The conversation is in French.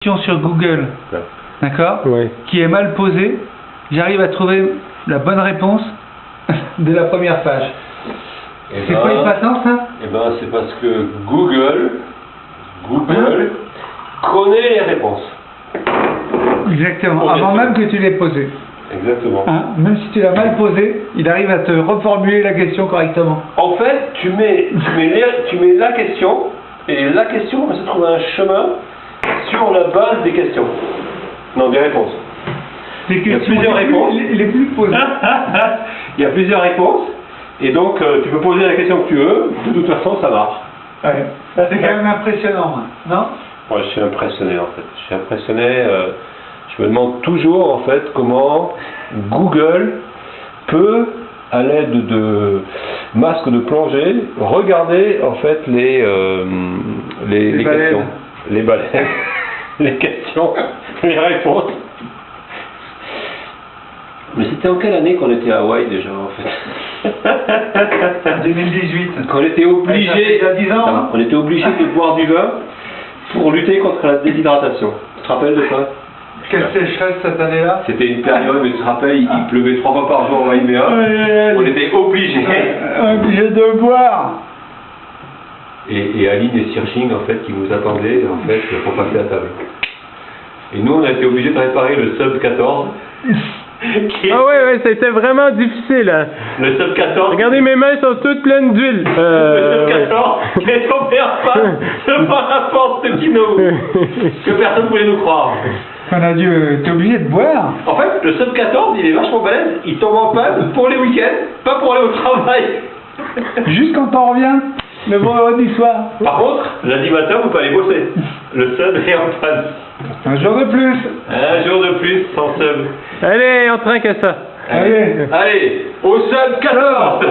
question sur Google, Ouais. d'accord, Ouais. qui est mal posée, j'arrive à trouver la bonne réponse de la première page. Eh C'est ben, quoi épatant ça? Eh ben, c'est parce que Google connaît les réponses. Exactement, Ok. avant même que tu l'aies posée. Exactement. Hein, même si tu l'as mal posée, il arrive à te reformuler la question correctement. En fait, tu mets la question, et la question va se trouver un chemin sur la base des questions. Non, des réponses. Les Il y a questions plusieurs les plus- réponses. les plus posées. Il y a plusieurs réponses, et donc tu peux poser la question que tu veux, de toute façon ça marche. Ouais. C'est quand même impressionnant, non? Moi, je suis impressionné en fait. Je suis impressionné. Je me demande toujours en fait comment Google peut, à l'aide de masques de plongée, regarder en fait les Les baleines. questions, les baleines, les questions, les réponses. Mais c'était en quelle année qu'on était à Hawaï déjà en fait? 2018. Qu'on était obligé, Ça fait déjà 10 ans, hein. on était obligé de boire du vin pour lutter contre la déshydratation. Tu te rappelles de ça? Quelle sécheresse cette année-là? C'était une période, mais tu te rappelles, il pleuvait 3 fois par jour à Waimea. On était obligés. Obligé de boire. Et Aline et Sirching, en fait, qui nous attendaient, en fait, pour passer à table. Et nous, on a été obligés de réparer le Sub 14. Ah ouais, ça a été vraiment difficile. Hein. Le Sub 14. Regardez, mes mains sont toutes pleines d'huile. Le Sub Ouais. 14 qui est tombé en face devant la porte de Kino. Que personne ne voulait nous croire. On a dû... T'es obligé de boire. En fait, le Sub 14, il est vachement balèze. Il tombe en panne pour les week-ends, pas pour aller au travail. Juste quand on revient, le vendredi soir. Par contre, lundi matin, vous pouvez aller bosser. Le Sub est en panne. Un jour de plus. Un jour de plus sans Sub. Allez, on trinque à ça. Allez. Allez, au Sub 14.